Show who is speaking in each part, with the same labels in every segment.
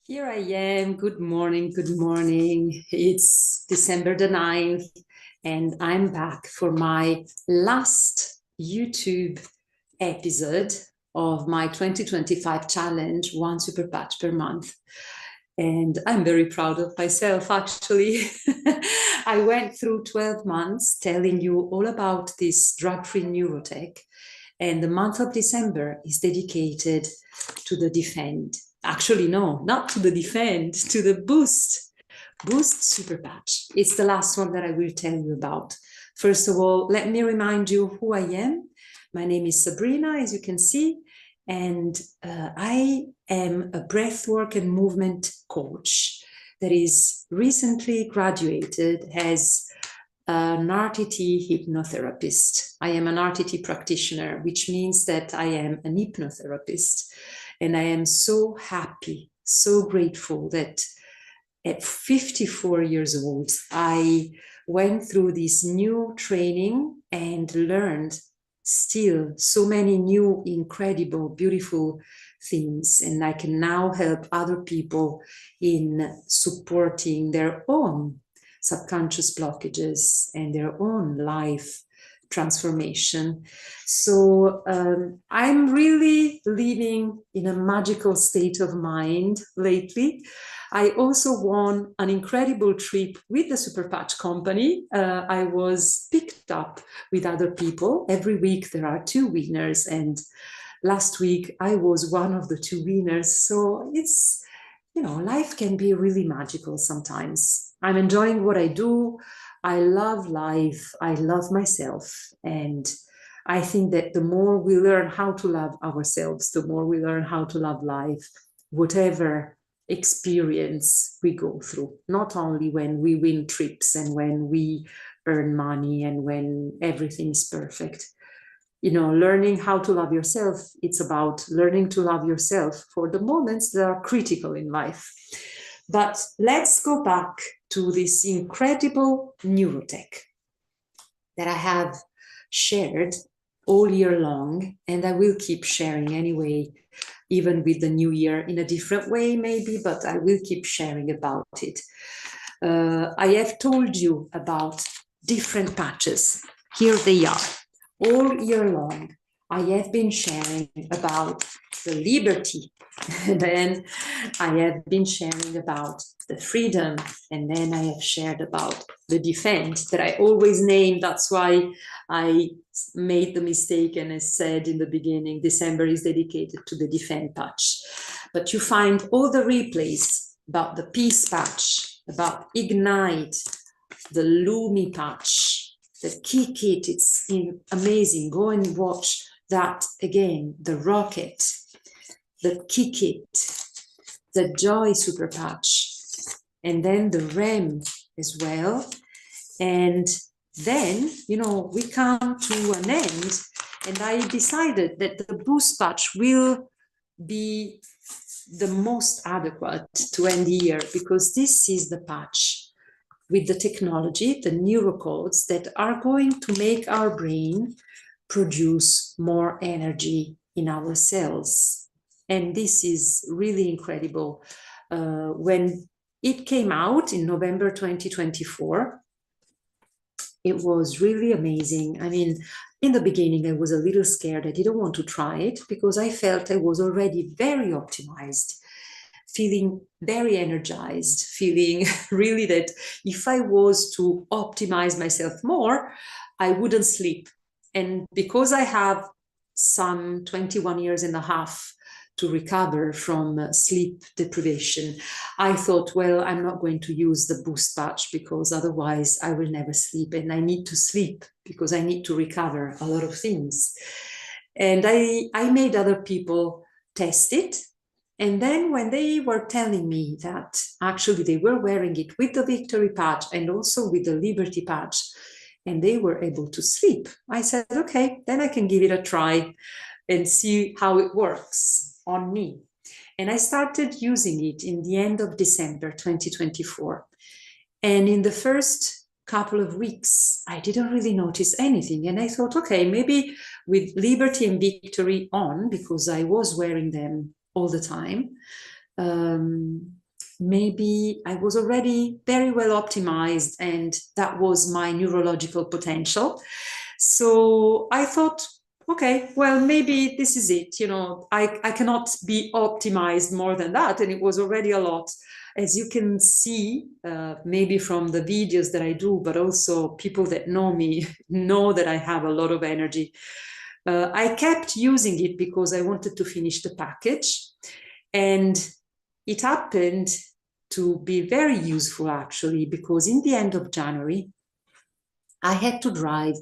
Speaker 1: Here I am. Good morning. Good morning. It's December the 9th, and I'm back for my last YouTube episode of my 2025 challenge, one super patch per month. And I'm very proud of myself, actually. I went through 12 months telling you all about this drug-free neurotech. And the month of December is dedicated to the defend. Actually, no, not to the defend, to the boost super patch. It's the last one that I will tell you about. First of all, let me remind you who I am. My name is Sabrina, as you can see, and I am a breathwork and movement coach that is recently graduated as an RTT hypnotherapist. I am an RTT practitioner, which means that I am an hypnotherapist. And I am so happy, so grateful that at 54 years old, I went through this new training and learned still so many new, incredible, beautiful things. And I can now help other people in supporting their own subconscious blockages and their own life transformation. So I'm really living in a magical state of mind lately. I also won an incredible trip with the Super Patch company. I was picked up with other people. Every week there are two winners, and last week I was one of the two winners. So it's, life can be really magical sometimes. I'm enjoying what I do. I love life. I love myself. And I think that the more we learn how to love ourselves, the more we learn how to love life, whatever experience we go through, not only when we win trips and when we earn money and when everything is perfect. Learning how to love yourself, it's about learning to love yourself for the moments that are critical in life. But let's go back to this incredible neurotech that I have shared all year long, and I will keep sharing anyway, even with the new year in a different way maybe, but I will keep sharing about it. I have told you about different patches. Here they are. All year long, I have been sharing about the liberty, and then I have been sharing about the freedom, and then I have shared about the defend that I always name. That's why I made the mistake and I said in the beginning, December is dedicated to the defend patch. But you find all the replays about the peace patch, about ignite, the Lumi patch, the kick it, it's amazing. Go and watch that again, the rocket, the kick it, the joy super patch, and then the REM as well. And then, we come to an end, and I decided that the boost patch will be the most adequate to end the year, because this is the patch with the technology, the neurocodes that are going to make our brain produce more energy in our cells. And this is really incredible. When it came out in November 2024, it was really amazing. I mean, in the beginning, I was a little scared. I didn't want to try it because I felt I was already very optimized, feeling very energized, feeling really that if I was to optimize myself more, I wouldn't sleep. And because I have some 21 years and a half to recover from sleep deprivation, I thought, well, I'm not going to use the boost patch because otherwise I will never sleep, and I need to sleep because I need to recover a lot of things. And I made other people test it. And then when they were telling me that actually they were wearing it with the victory patch and also with the liberty patch, and they were able to sleep, I said, okay, then I can give it a try and see how it works on me. And I started using it in the end of December 2024. And in the first couple of weeks, I didn't really notice anything. And I thought, okay, maybe with liberty and victory on, because I was wearing them all the time, maybe I was already very well optimized, and that was my neurological potential. So I thought, okay, well, maybe this is it. I cannot be optimized more than that. And it was already a lot. As you can see, maybe from the videos that I do, but also people that know me know that I have a lot of energy. I kept using it because I wanted to finish the package. And it happened to be very useful, actually, because in the end of January, I had to drive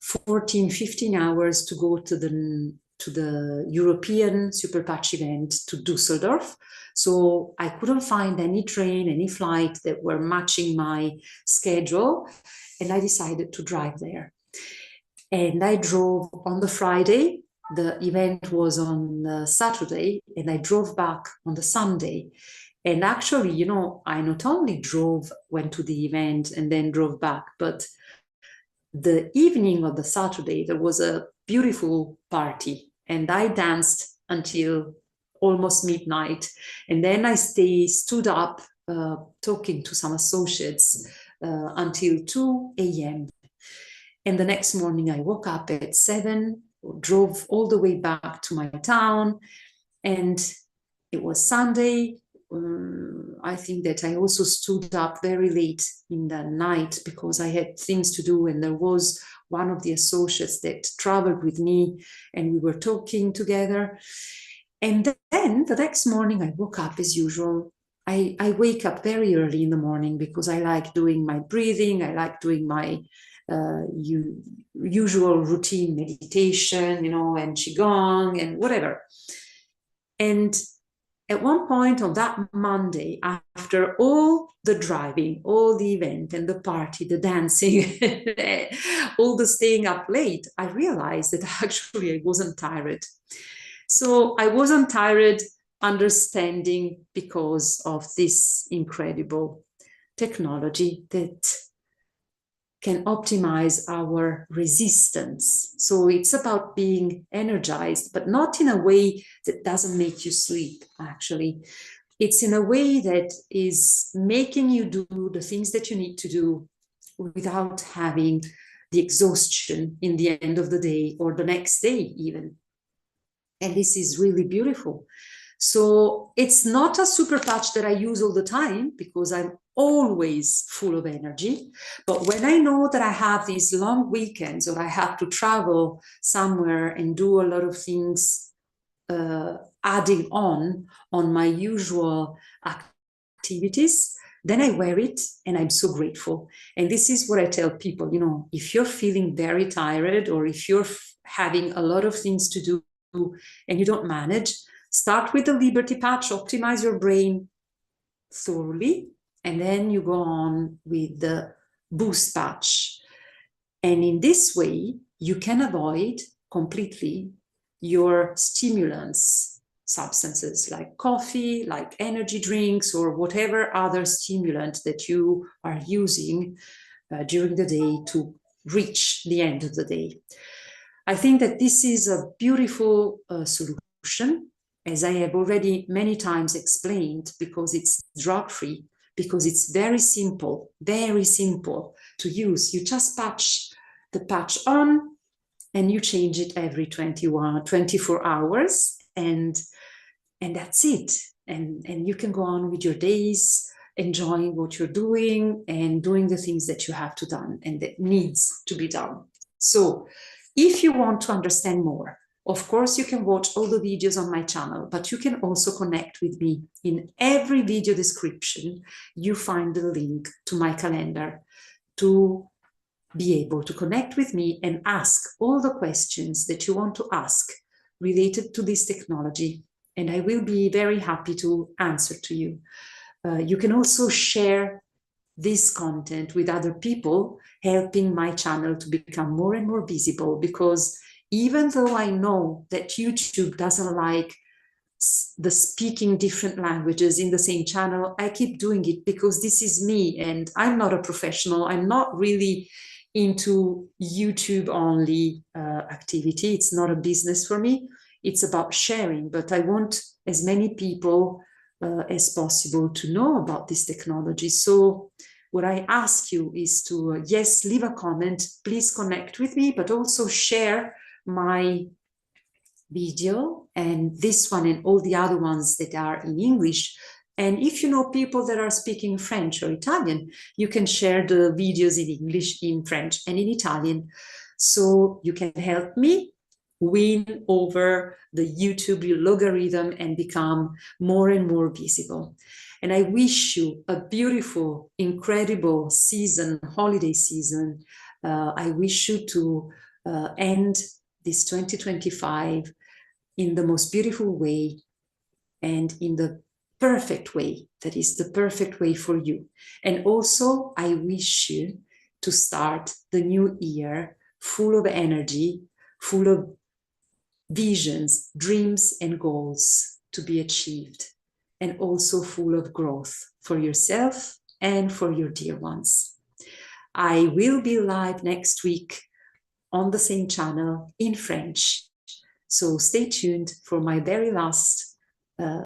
Speaker 1: 14, 15 hours to go to the European Super Patch event to Düsseldorf. So I couldn't find any train, any flight that were matching my schedule. And I decided to drive there. And I drove on the Friday. The event was on Saturday, and I drove back on the Sunday. And actually, I not only went to the event and then drove back, but the evening of the Saturday, there was a beautiful party, and I danced until almost midnight. And then I stood up talking to some associates until 2 a.m. And the next morning I woke up at 7, drove all the way back to my town, and it was Sunday. I think that I also stood up very late in the night because I had things to do, and there was one of the associates that traveled with me, and we were talking together. And then the next morning I woke up as usual. I wake up very early in the morning because I like doing my breathing. I like doing my usual routine meditation, and qigong and whatever. And at one point on that Monday, after all the driving, all the event and the party, the dancing, all the staying up late, I realized that actually I wasn't tired. So I wasn't tired, understanding because of this incredible technology that can optimize our resistance. So it's about being energized, but not in a way that doesn't make you sleep, actually. It's in a way that is making you do the things that you need to do without having the exhaustion in the end of the day or the next day even. And this is really beautiful. So it's not a super patch that I use all the time because I'm always full of energy. But when I know that I have these long weekends or I have to travel somewhere and do a lot of things adding on my usual activities, then I wear it and I'm so grateful. And this is what I tell people, if you're feeling very tired or if you're having a lot of things to do and you don't manage, start with the Liberty Patch, optimize your brain thoroughly, and then you go on with the Boost Patch. And in this way, you can avoid completely your stimulants substances like coffee, like energy drinks, or whatever other stimulant that you are using during the day to reach the end of the day. I think that this is a beautiful solution, as I have already many times explained, because it's drug-free, because it's very simple to use. You just patch the patch on and you change it every 24 hours and that's it. And you can go on with your days, enjoying what you're doing and doing the things that you have to done and that needs to be done. So if you want to understand more, of course, you can watch all the videos on my channel, but you can also connect with me. In every video description, you find the link to my calendar to be able to connect with me and ask all the questions that you want to ask related to this technology. And I will be very happy to answer to you. You can also share this content with other people, helping my channel to become more and more visible, because even though I know that YouTube doesn't like the speaking different languages in the same channel, I keep doing it because this is me and I'm not a professional. I'm not really into YouTube only activity. It's not a business for me. It's about sharing, but I want as many people as possible to know about this technology. So what I ask you is to, yes, leave a comment, please connect with me, but also share my video and this one and all the other ones that are in English. And if you know people that are speaking French or Italian, you can share the videos in English, in French, and in Italian. So you can help me win over the YouTube logarithm and become more and more visible. And I wish you a beautiful, incredible season, holiday season. I wish you to end this 2025 in the most beautiful way and in the perfect way, that is the perfect way for you. And also, I wish you to start the new year full of energy, full of visions, dreams, and goals to be achieved, and also full of growth for yourself and for your dear ones. I will be live next week on the same channel in French. So stay tuned for my very last